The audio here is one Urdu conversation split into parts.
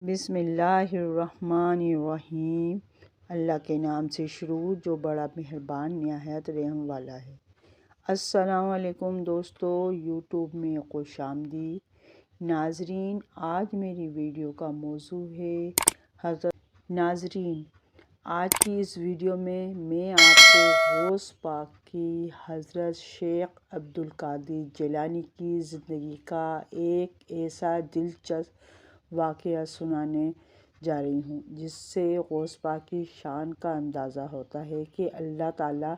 بسم اللہ الرحمن الرحیم۔ اللہ کے نام سے شروع جو بڑا مہربان نہایت رحم والا ہے۔ السلام علیکم دوستو، یوٹیوب میں خوش آمدید۔ ناظرین، آج میری ویڈیو کا موضوع ہے آج کی اس ویڈیو میں آپ کو غوث پاک کی حضرت شیخ عبدالقادر جیلانی کی زندگی کا ایک ایسا دلچسپ واقعہ سنانے جا رہی ہوں جس سے غوث پاک کی شان کا اندازہ ہوتا ہے کہ اللہ تعالیٰ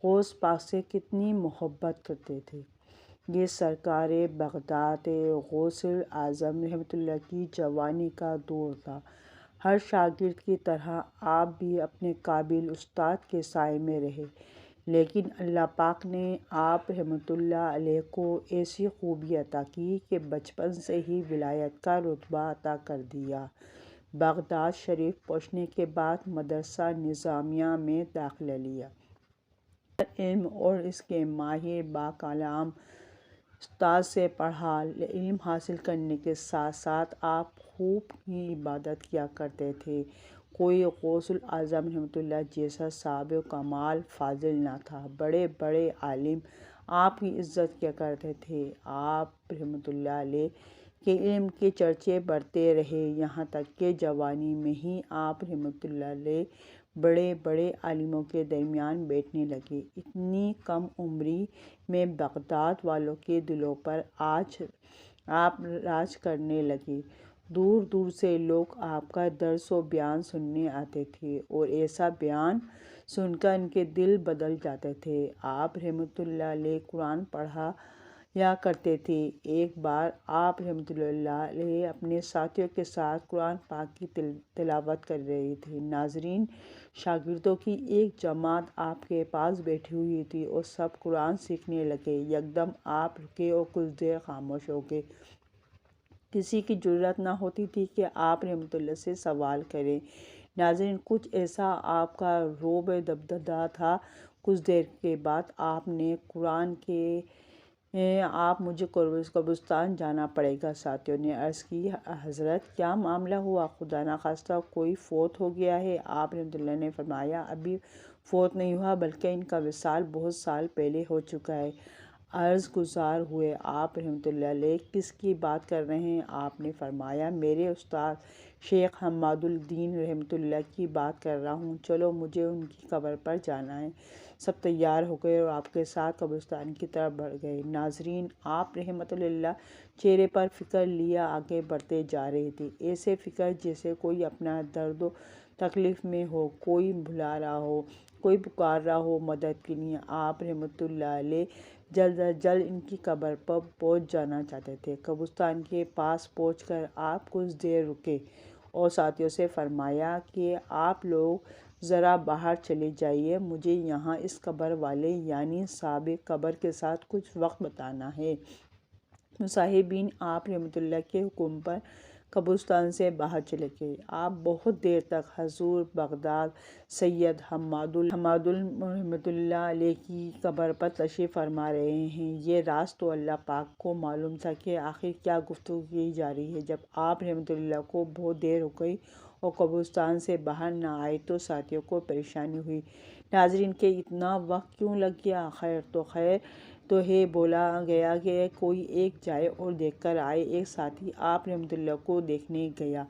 غوث پاک سے کتنی محبت کرتے تھے۔ یہ سرکار بغداد غوث اعظم رحمۃ اللہ کی جوانی کا دور تھا۔ ہر شاگرد کی طرح آپ بھی اپنے قابل استاد کے سائے میں رہے، لیکن اللہ پاک نے آپ رحمۃ اللہ علیہ کو ایسی خوبی عطا کی کہ بچپن سے ہی ولایت کا رتبہ عطا کر دیا۔ بغداد شریف پہنچنے کے بعد مدرسہ نظامیہ میں داخلہ لیا۔ علم اور اس کے ماہر باکلام استاد سے پڑھا۔ علم حاصل کرنے کے ساتھ ساتھ آپ خوب کی عبادت کیا کرتے تھے۔ کوئی غوث اعظم رحمۃ اللہ جیسا صاحب کمال فاضل نہ تھا۔ بڑے بڑے عالم آپ کی عزت کیا کرتے تھے۔ آپ رحمۃ اللہ علیہ کے علم کے چرچے بڑھتے رہے، یہاں تک کہ جوانی میں ہی آپ رحمۃ اللہ علیہ بڑے بڑے عالموں کے درمیان بیٹھنے لگے۔ اتنی کم عمری میں بغداد والوں کے دلوں پر آپ راج کرنے لگے۔ دور دور سے لوگ آپ کا درس و بیان سننے آتے تھے اور ایسا بیان سن کر ان کے دل بدل جاتے تھے۔ آپ رحمۃ اللہ علیہ قرآن پڑھایا کرتے تھے۔ ایک بار آپ رحمۃ اللہ علیہ اپنے ساتھیوں کے ساتھ قرآن پاک کی تلاوت کر رہے تھے۔ ناظرین، شاگردوں کی ایک جماعت آپ کے پاس بیٹھی ہوئی تھی اور سب قرآن سیکھنے لگے۔ یکدم آپ رکے اور کچھ دیر خاموش ہو گئے۔ کسی کی جرأت نہ ہوتی تھی کہ آپ رحمۃ اللہ سے سوال کریں۔ ناظرین، کچھ ایسا آپ کا رعب دبدبا تھا۔ کچھ دیر کے بعد آپ نے قرآن کہ آپ مجھے قبرستان جانا پڑے گا۔ ساتھیوں نے عرض کی، حضرت کیا معاملہ ہوا؟ خدا نخواستہ کوئی فوت ہو گیا ہے؟ آپ رحمۃ اللہ نے فرمایا، ابھی فوت نہیں ہوا بلکہ ان کا وصال بہت سال پہلے ہو چکا ہے۔ عرض گزار ہوئے، آپ رحمۃ اللہ علیہ کس کی بات کر رہے ہیں؟ آپ نے فرمایا، میرے استاد شیخ حماد الدین رحمۃ اللہ کی بات کر رہا ہوں، چلو مجھے ان کی قبر پر جانا ہے۔ سب تیار ہو گئے اور آپ کے ساتھ قبرستان کی طرف بڑھ گئے۔ ناظرین، آپ رحمۃ اللہ چہرے پر فکر لیے آگے بڑھتے جا رہے تھے۔ ایسے فکر جیسے کوئی اپنا درد و تکلیف میں ہو، کوئی بلا رہا ہو، کوئی پکار رہا ہو مدد کے لیے۔ آپ رحمۃ اللہ علیہ جلد از جلد ان کی قبر پر پہنچ جانا چاہتے تھے۔ قبرستان کے پاس پہنچ کر آپ کچھ دیر رکے اور ساتھیوں سے فرمایا کہ آپ لوگ ذرا باہر چلے جائیے، مجھے یہاں اس قبر والے یعنی صاحب قبر کے ساتھ کچھ وقت بتانا ہے۔ مصاحبین آپ رحمۃ اللہ کے حکم پر قبرستان سے باہر چلے گئے۔ آپ بہت دیر تک حضور بغداد سید حماد رحمۃ اللہ علیہ کی قبر پر تشریف فرما رہے ہیں۔ یہ راز تو اللہ پاک کو معلوم تھا کہ آخر کیا گفتگو کی جا رہی ہے۔ جب آپ رحمۃ اللہ کو بہت دیر ہو گئی اور قبرستان سے باہر نہ آئے تو ساتھیوں کو پریشانی ہوئی۔ ناظرین، کہ اتنا وقت کیوں لگ گیا؟ خیر تو ہے، بولا گیا کہ کوئی ایک جائے اور دیکھ کر آئے۔ ایک ساتھی آپ رحمۃ اللہ کو دیکھنے گیا،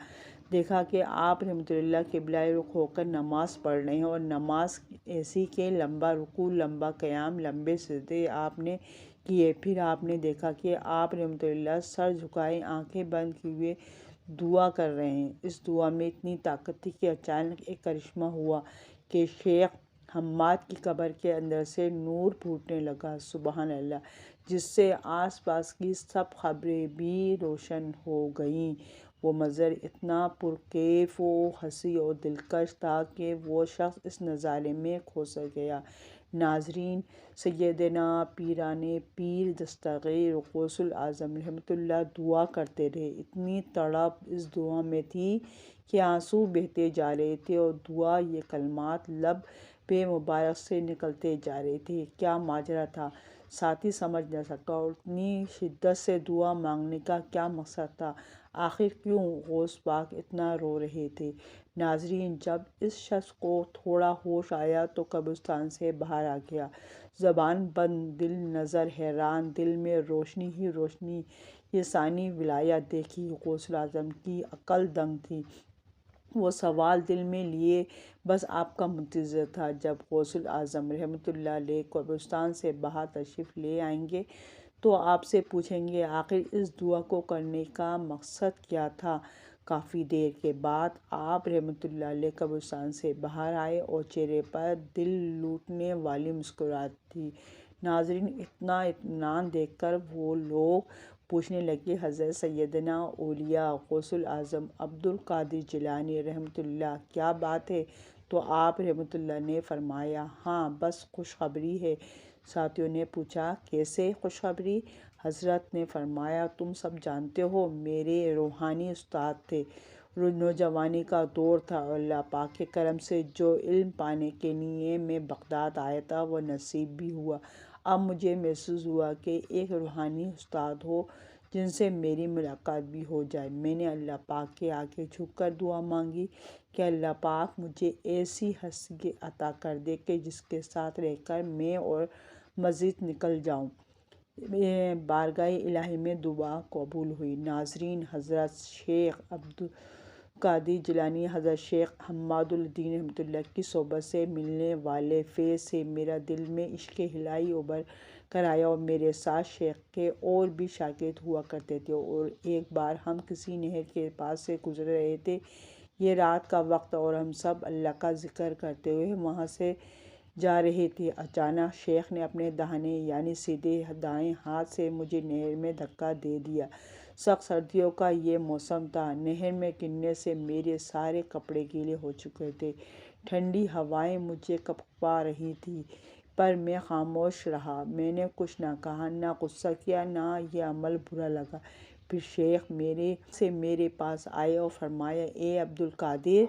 دیکھا کہ آپ رحمۃ اللہ قبلہ رخ ہو کر نماز پڑھ رہے ہیں اور نماز ایسی کہ لمبا رکوع، لمبا قیام، لمبے سجدے آپ نے کیے۔ پھر آپ نے دیکھا کہ آپ رحمۃ اللہ سر جھکائے آنکھیں بند کیے ہوئے دعا کر رہے ہیں۔ اس دعا میں اتنی طاقت تھی کہ اچانک ایک کرشمہ ہوا کہ شیخ حماد کی قبر کے اندر سے نور پھوٹنے لگا، سبحان اللہ، جس سے آس پاس کی سب قبریں بھی روشن ہو گئیں۔ وہ منظر اتنا پرکیف و حسین اور دلکش تھا کہ وہ شخص اس نظارے میں کھوسر گیا۔ ناظرین، سیدنا پیران پیر دستگیر غوث اعظم رحمۃ اللہ دعا کرتے رہے۔ اتنی تڑپ اس دعا میں تھی کہ آنسو بہتے جا رہے تھے اور دعا یہ کلمات لب مبارک سے نکلتے جا رہے تھے۔ کیا ماجرا تھا، ساتھی سمجھ نہ سکا اور اتنی شدت سے دعا مانگنے کا کیا مقصد تھا۔ آخر کیوں غوث پاک اتنا رو رہے تھے؟ ناظرین، جب اس شخص کو تھوڑا ہوش آیا تو قبرستان سے باہر آ گیا، زبان بند، دل نظر حیران، دل میں روشنی ہی روشنی۔ یہ ثانی ولایت دیکھی غوث اعظم کی عقل دنگ تھی۔ وہ سوال دل میں لیے بس آپ کا منتظر تھا جب غوث اعظم رحمۃ اللہ علیہ قبرستان سے باہر تشریف لے آئیں گے تو آپ سے پوچھیں گے آخر اس دعا کو کرنے کا مقصد کیا تھا۔ کافی دیر کے بعد آپ رحمۃ اللہ علیہ قبرستان سے باہر آئے اور چہرے پر دل لوٹنے والی مسکراہٹ تھی۔ ناظرین، اتنا اطمینان دیکھ کر وہ لوگ پوچھنے لگے، حضرت سیدنا اولیاء غوث اعظم عبد القادر جیلانی رحمۃ اللہ، کیا بات ہے؟ تو آپ رحمۃ اللہ نے فرمایا، ہاں بس خوشخبری ہے۔ ساتھیوں نے پوچھا، کیسے خوشخبری؟ حضرت نے فرمایا، تم سب جانتے ہو میرے روحانی استاد تھے، نوجوانی کا دور تھا اور اللہ پاک کے کرم سے جو علم پانے کے لیے میں بغداد آیا تھا وہ نصیب بھی ہوا۔ اب مجھے محسوس ہوا کہ ایک روحانی استاد ہو جن سے میری ملاقات بھی ہو جائے۔ میں نے اللہ پاک کے آگے جھک کر دعا مانگی کہ اللہ پاک مجھے ایسی ہستی عطا کر دے کہ جس کے ساتھ رہ کر میں اور مزید نکل جاؤں۔ بارگاہ الہی میں دعا قبول ہوئی۔ ناظرین، حضرت شیخ عبد القادر جیلانی، حضرت شیخ حماد الدین رحمۃ اللہ کی صحبت سے ملنے والے فیض سے میرا دل میں عشق الہی ابھر کر آیا اور میرے ساتھ شیخ کے اور بھی شاگرد ہوا کرتے تھے، اور ایک بار ہم کسی نہر کے پاس سے گزر رہے تھے۔ یہ رات کا وقت اور ہم سب اللہ کا ذکر کرتے ہوئے وہاں سے جا رہے تھے۔ اچانک شیخ نے اپنے داہنے یعنی سیدھے دائیں ہاتھ سے مجھے نہر میں دھکا دے دیا۔ سخت سردیوں کا یہ موسم تھا۔ نہر میں گرنے سے میرے سارے کپڑے گیلے ہو چکے تھے۔ ٹھنڈی ہوائیں مجھے کپکپا رہی تھیں، پر میں خاموش رہا۔ میں نے کچھ نہ کہا، نہ غصہ کیا، نہ یہ عمل برا لگا۔ پھر شیخ میرے پاس آئے اور فرمایا، اے عبد القادر،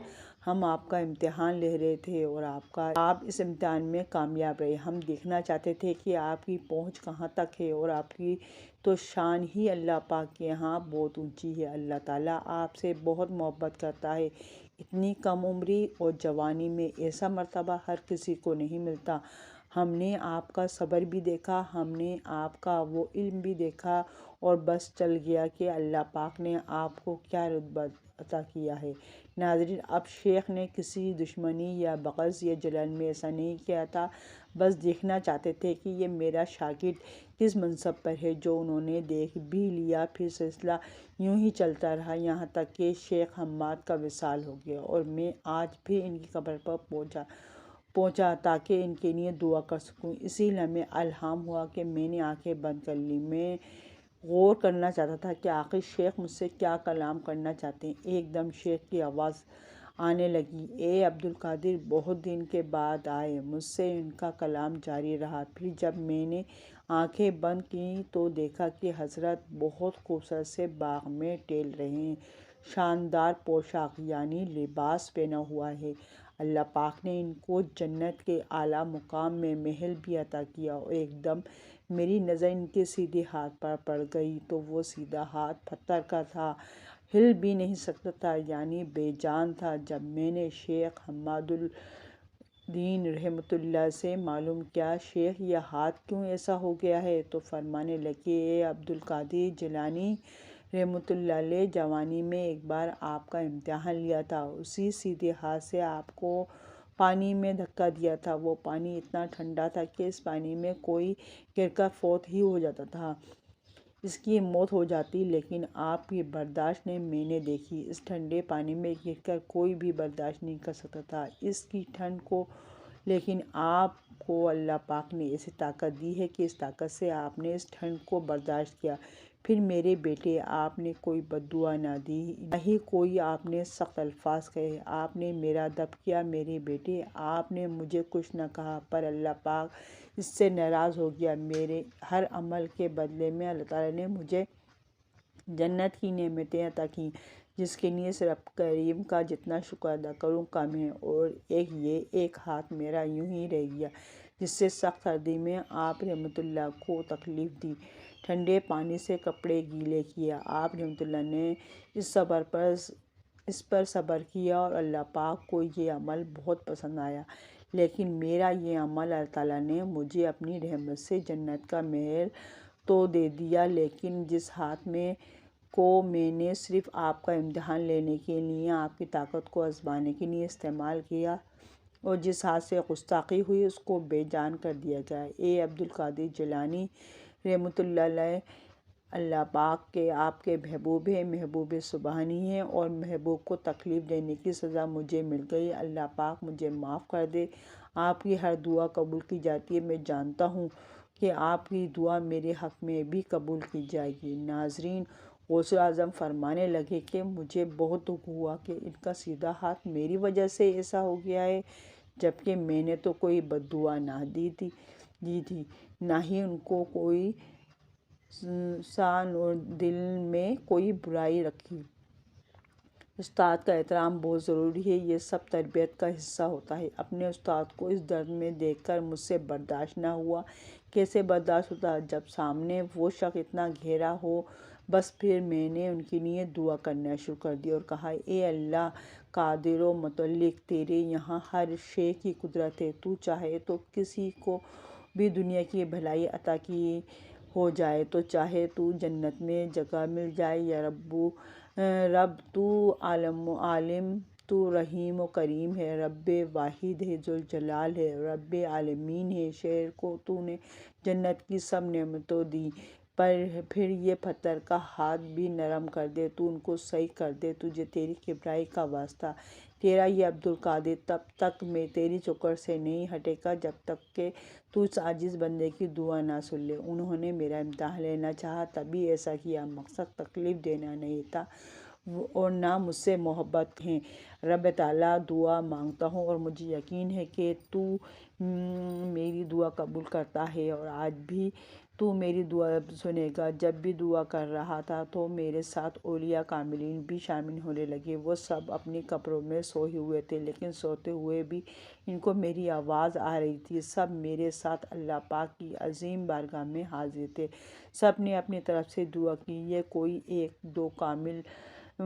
ہم آپ کا امتحان لے رہے تھے اور آپ اس امتحان میں کامیاب رہے۔ ہم دیکھنا چاہتے تھے کہ آپ کی پہنچ کہاں تک ہے، اور آپ کی تو شان ہی اللہ پاک کے یہاں بہت اونچی ہے۔ اللہ تعالیٰ آپ سے بہت محبت کرتا ہے۔ اتنی کم عمری اور جوانی میں ایسا مرتبہ ہر کسی کو نہیں ملتا۔ ہم نے آپ کا صبر بھی دیکھا، ہم نے آپ کا وہ علم بھی دیکھا، اور بس چل گیا کہ اللہ پاک نے آپ کو کیا رتبہ عطا کیا ہے۔ ناظرین، اب شیخ نے کسی دشمنی یا بغض یا جلن میں ایسا نہیں کیا تھا، بس دیکھنا چاہتے تھے کہ یہ میرا شاگرد کس منصب پر ہے، جو انہوں نے دیکھ بھی لیا۔ پھر سلسلہ یوں ہی چلتا رہا، یہاں تک کہ شیخ حماد کا وصال ہو گیا اور میں آج بھی ان کی قبر پر پہنچا تاکہ ان کے لیے دعا کر سکوں۔ اسی لمحے الہام ہوا کہ میں نے آنکھیں بند کر لیں۔ میں غور کرنا چاہتا تھا کہ آخر شیخ مجھ سے کیا کلام کرنا چاہتے ہیں۔ ایک دم شیخ کی آواز آنے لگی، اے عبد القادر، بہت دن کے بعد آئے۔ مجھ سے ان کا کلام جاری رہا۔ پھر جب میں نے آنکھیں بند کیں تو دیکھا کہ حضرت بہت خوبصورت سے باغ میں ٹہل رہے ہیں۔ شاندار پوشاک یعنی لباس پہنا ہوا ہے۔ اللہ پاک نے ان کو جنت کے اعلیٰ مقام میں محل بھی عطا کیا، اور ایک دم میری نظر ان کے سیدھے ہاتھ پر پڑ گئی تو وہ سیدھا ہاتھ پتھر کا تھا، ہل بھی نہیں سکتا تھا، یعنی بے جان تھا۔ جب میں نے شیخ حماد الدین رحمۃ اللہ سے معلوم کیا، شیخ یہ ہاتھ کیوں ایسا ہو گیا ہے، تو فرمانے لگے، اے عبد القادر جیلانی رحمۃ اللہ علیہ، جوانی میں ایک بار آپ کا امتحان لیا تھا، اسی سیدھے ہاتھ سے آپ کو پانی میں دھکا دیا تھا۔ وہ پانی اتنا ٹھنڈا تھا کہ اس پانی میں کوئی گر کر فوت ہی ہو جاتا تھا، اس کی موت ہو جاتی، لیکن آپ کی برداشت نے میں نے دیکھی، اس ٹھنڈے پانی میں گر کر کوئی بھی برداشت نہیں کر سکتا تھا اس کی ٹھنڈ کو، لیکن آپ کو اللہ پاک نے ایسی طاقت دی ہے کہ اس طاقت سے آپ نے اس ٹھنڈ کو برداشت کیا۔ پھر میرے بیٹے، آپ نے کوئی بد دعا نہ دی، نہ ہی کوئی آپ نے سخت الفاظ کہے، آپ نے میرا ادب کیا۔ میرے بیٹے، آپ نے مجھے کچھ نہ کہا، پر اللہ پاک اس سے ناراض ہو گیا۔ میرے ہر عمل کے بدلے میں اللہ تعالیٰ نے مجھے جنت کی نعمتیں عطا کیں، جس کے لیے اس رب کریم کا جتنا شکر ادا کروں کم ہے۔ اور ایک ہاتھ میرا یوں ہی رہ گیا جس سے سخت سردی میں آپ رحمۃ اللہ کو تکلیف دی۔ ٹھنڈے پانی سے کپڑے گیلے کیا۔ آپ رحمۃ اللہ نے اس پر صبر کیا اور اللہ پاک کو یہ عمل بہت پسند آیا، لیکن میرا یہ عمل اللہ تعالیٰ نے مجھے اپنی رحمت سے جنت کا محل تو دے دیا، لیکن جس ہاتھ کو میں نے صرف آپ کا امتحان لینے کے لیے، آپ کی طاقت کو آزمانے کے لیے استعمال کیا، اور جس ہاتھ سے گستاخی ہوئی اس کو بے جان کر دیا جائے۔ اے عبدالقادر جیلانی رحمۃ اللہ علیہ، اللہ پاک کے آپ کے محبوب ہیں، محبوب سبحانی ہیں، اور محبوب کو تکلیف دینے کی سزا مجھے مل گئی۔ اللہ پاک مجھے معاف کر دے۔ آپ کی ہر دعا قبول کی جاتی ہے، میں جانتا ہوں کہ آپ کی دعا میرے حق میں بھی قبول کی جائے گی۔ ناظرین، غوث اعظم فرمانے لگے کہ مجھے بہت دکھ ہوا کہ ان کا سیدھا ہاتھ میری وجہ سے ایسا ہو گیا ہے، جبکہ میں نے تو کوئی بد دعا نہ دی تھی، نہ ہی ان کو کوئی دل میں کوئی برائی رکھی۔ استاد کا احترام بہت ضروری ہے، یہ سب تربیت کا حصہ ہوتا ہے۔ اپنے استاد کو اس درد میں دیکھ کر مجھ سے برداشت نہ ہوا۔ کیسے برداشت ہوتا جب سامنے وہ شخص اتنا گہرا ہو؟ بس پھر میں نے ان کے لیے دعا کرنا شروع کر دی اور کہا، اے اللہ قادر و متعال، تیرے یہاں ہر شے کی قدرت ہے، تو چاہے تو کسی کو بھی دنیا کی بھلائی عطا کی ہو جائے، تو چاہے تو جنت میں جگہ مل جائے۔ یا رب تو عالم، تو رحیم و کریم ہے، رب واحد ہے، ذوالجلال ہے، رب عالمین ہے۔ شہر کو تو نے جنت کی سب نعمتیں دی، پھر یہ پتھر کا ہاتھ بھی نرم کر دے، تو ان کو صحیح کر دے، تجھے تیری کبریائی کا واسطہ۔ تیرا یہ عبدالقادر تب تک میں تیری چکر سے نہیں ہٹے گا جب تک کہ تو اس عاجز بندے کی دعا نہ سن لے۔ انہوں نے میرا امتحان لینا چاہا، تبھی ایسا کیا، مقصد تکلیف دینا نہیں تھا اور نہ مجھ سے محبت ہے۔ رب تعالیٰ دعا مانگتا ہوں اور مجھے یقین ہے کہ تو میری دعا قبول کرتا ہے، اور آج بھی تو میری دعا سنے گا۔ جب بھی دعا کر رہا تھا تو میرے ساتھ اولیاء کاملین بھی شامل ہونے لگے۔ وہ سب اپنی قبروں میں سوئے ہوئے تھے، لیکن سوتے ہوئے بھی ان کو میری آواز آ رہی تھی۔ سب میرے ساتھ اللہ پاک کی عظیم بارگاہ میں حاضر تھے، سب نے اپنی طرف سے دعا کی۔ یہ کوئی ایک دو کامل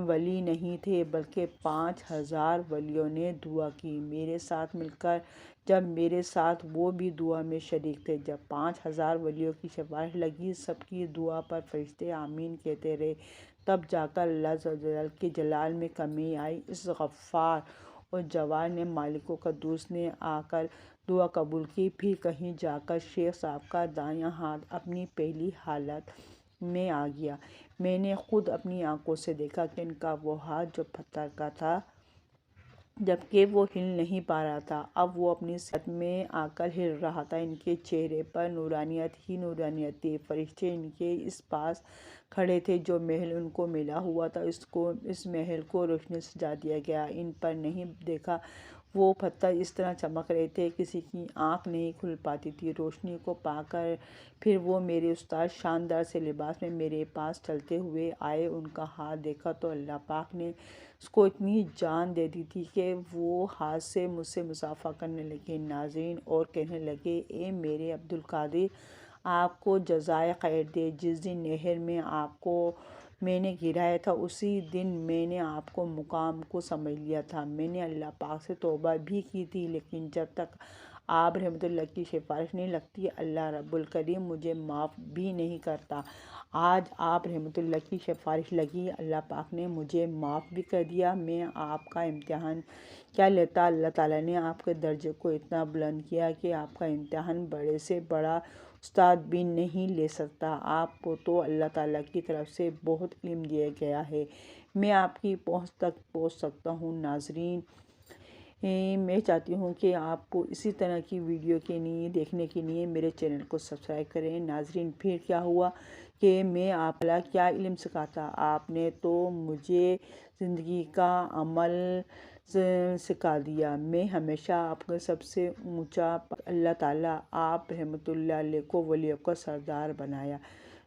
ولی نہیں تھے، بلکہ 5000 ولیوں نے دعا کی میرے ساتھ مل کر۔ جب میرے ساتھ وہ بھی دعا میں شریک تھے، جب 5000 ولیوں کی سفارش لگی، سب کی دعا پر فرشتے آمین کہتے رہے، تب جا کر اللہ ذو الجلال کے جلال میں کمی آئی۔ اس غفار اور جواد نے مالک قدوس نے آ کر دعا قبول کی۔ پھر کہیں جا کر شیخ صاحب کا دایاں ہاتھ اپنی پہلی حالت میں آ گیا۔ میں نے خود اپنی آنکھوں سے دیکھا کہ ان کا وہ ہاتھ جو پتھر کا تھا، جبکہ وہ ہل نہیں پا رہا تھا، اب وہ اپنی صحت میں آ کر ہل رہا تھا۔ ان کے چہرے پر نورانیت ہی نورانیت تھی۔ فرشتے ان کے اس پاس کھڑے تھے۔ جو محل ان کو ملا ہوا تھا، اس محل کو روشنی سے سجا دیا گیا۔ ان پر نہیں دیکھا وہ پتھر اس طرح چمک رہے تھے، کسی کی آنکھ نہیں کھل پاتی تھی۔ روشنی کو پا کر پھر وہ میرے استاد شاندار سے لباس میں میرے پاس چلتے ہوئے آئے۔ ان کا ہاتھ دیکھا تو اللہ پاک نے اس کو اتنی جان دے دی تھی کہ وہ ہاتھ سے مجھ سے مصافحہ کرنے لگے۔ ناظرین، اور کہنے لگے، اے میرے عبدالقادر، آپ کو جزائے خیر دے۔ جس دن نہر میں آپ کو میں نے گرایا تھا، اسی دن میں نے آپ کو مقام کو سمجھ لیا تھا۔ میں نے اللہ پاک سے توبہ بھی کی تھی، لیکن جب تک آپ رحمۃ اللہ کی سفارش نہیں لگتی، اللہ رب الکریم مجھے معاف بھی نہیں کرتا۔ آج آپ رحمۃ اللہ کی سفارش لگی، اللہ پاک نے مجھے معاف بھی کر دیا۔ میں آپ کا امتحان کیا لیتا؟ اللہ تعالیٰ نے آپ کے درجے کو اتنا بلند کیا کہ آپ کا امتحان بڑے سے بڑا استاد بھی نہیں لے سکتا۔ آپ کو تو اللہ تعالیٰ کی طرف سے بہت علم دیا گیا ہے، میں آپ کی پہنچ تک پہنچ سکتا ہوں۔ ناظرین، میں چاہتی ہوں کہ آپ کو اسی طرح کی ویڈیو کے لیے دیکھنے کے لیے میرے چینل کو سبسکرائب کریں۔ ناظرین، پھر کیا ہوا کہ میں آپ کو کیا علم سکھاتا؟ آپ نے تو مجھے زندگی کا عمل سکھا دیا۔ میں ہمیشہ آپ کا سب سے اونچا اللہ تعالیٰ آپ رحمۃ اللہ علیہ کو ولیوں کا سردار بنایا۔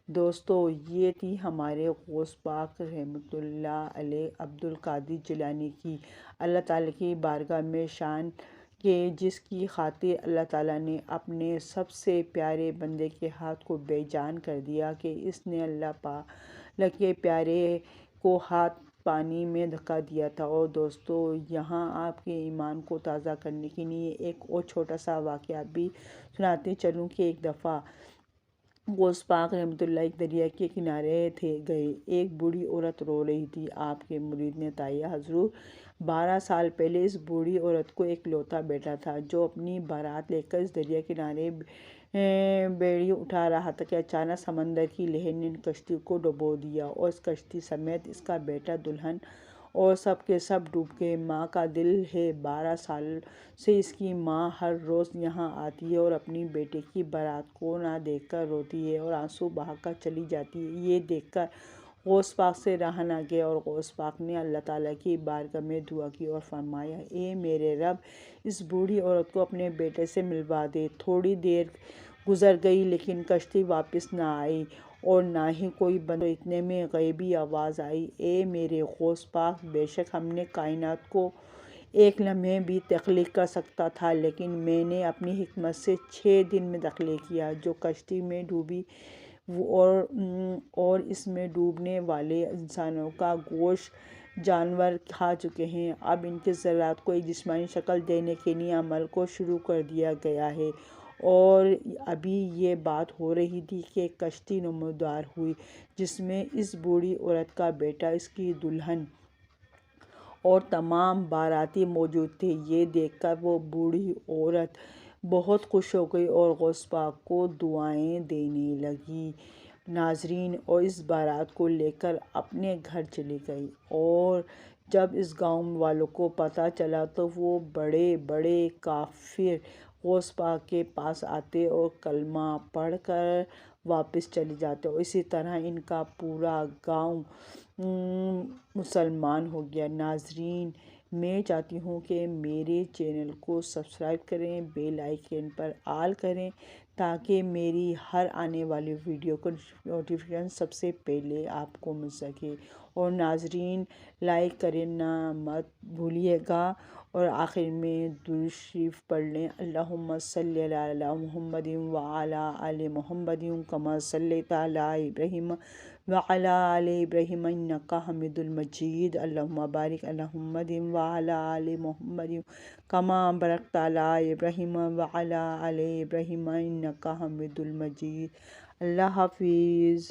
دوستو، یہ تھی ہمارے غوث پاک رحمۃ اللہ علیہ عبدالقادر جیلانی کی اللہ تعالیٰ کی بارگاہ میں شان کہ جس کی خاطر اللہ تعالیٰ نے اپنے سب سے پیارے بندے کے ہاتھ کو بے جان کر دیا کہ اس نے اللہ پاک کے پیارے کو ہاتھ پانی میں دھکا دیا تھا۔ اور دوستو، یہاں آپ کے ایمان کو تازہ کرنے کے لیے ایک اور چھوٹا سا واقعہ بھی سناتے چلوں کہ ایک دفعہ غوث پاک رحمۃ اللہ ایک دریا کے کنارے گئے۔ ایک بوڑھی عورت رو رہی تھی۔ آپ کے مرید نے تایا حضور، 12 سال پہلے اس بوڑھی عورت کو ایک لوتا بیٹا تھا جو اپنی بارات لے کر اس دریا کنارے بیڑی اٹھا رہا تھا کہ اچانک سمندر کی لہر نے کشتی کو ڈبو دیا اور اس کشتی سمیت اس کا بیٹا، دلہن اور سب کے سب ڈوب گئے۔ ماں کا دل ہے، 12 سال سے اس کی ماں ہر روز یہاں آتی ہے اور اپنی بیٹے کی بارات کو نہ دیکھ کر روتی ہے اور آنسو بہا کر چلی جاتی ہے۔ یہ دیکھ کر غوث پاک سے رہا نہ گیا اور غوث پاک نے اللہ تعالیٰ کی بارگاہ میں دعا کی اور فرمایا، اے میرے رب، اس بوڑھی عورت کو اپنے بیٹے سے ملوا دے۔ تھوڑی دیر گزر گئی لیکن کشتی واپس نہ آئی اور نہ ہی کوئی بندر۔ اتنے میں غیبی آواز آئی، اے میرے غوث پاک، بے شک ہم نے کائنات کو ایک لمحے بھی تخلیق کر سکتا تھا لیکن میں نے اپنی حکمت سے 6 دن میں تخلیق کیا، جو کشتی میں ڈوبی اور اس میں ڈوبنے والے انسانوں کا گوشت جانور کھا چکے ہیں۔ اب ان کے ذرات کو ایک جسمانی شکل دینے کے لیے عمل کو شروع کر دیا گیا ہے۔ اور ابھی یہ بات ہو رہی تھی کہ ایک کشتی نمودار ہوئی جس میں اس بوڑھی عورت کا بیٹا، اس کی دلہن اور تمام باراتی موجود تھے۔ یہ دیکھ کر وہ بوڑھی عورت بہت خوش ہو گئی اور غوث پاک کو دعائیں دینے لگی۔ ناظرین، اور اس بارات کو لے کر اپنے گھر چلی گئی اور جب اس گاؤں والوں کو پتہ چلا تو وہ بڑے بڑے کافر غوث پاک کے پاس آتے اور کلمہ پڑھ کر واپس چلے جاتے اور اسی طرح ان کا پورا گاؤں مسلمان ہو گیا۔ ناظرین، میں چاہتی ہوں کہ میرے چینل کو سبسکرائب کریں، بیل آئیکن پر آل کریں تاکہ میری ہر آنے والی ویڈیو کا نوٹیفیکیشن سب سے پہلے آپ کو مل سکے۔ اور ناظرین، لائک کرنا مت بھولیے گا اور آخر میں درود شریف پڑھ لیں۔ اللہم صلی علی محمد وعلی آل محمد کما صلیت علی ابراہیم وعلی آل ابراہیم انک حمید المجید۔ اللہم بارک علی محمد وعلی آل محمد کما بارکت علی ابراہیم وعلی آل ابراہیم انک حمید المجید۔ اللہ حافظ۔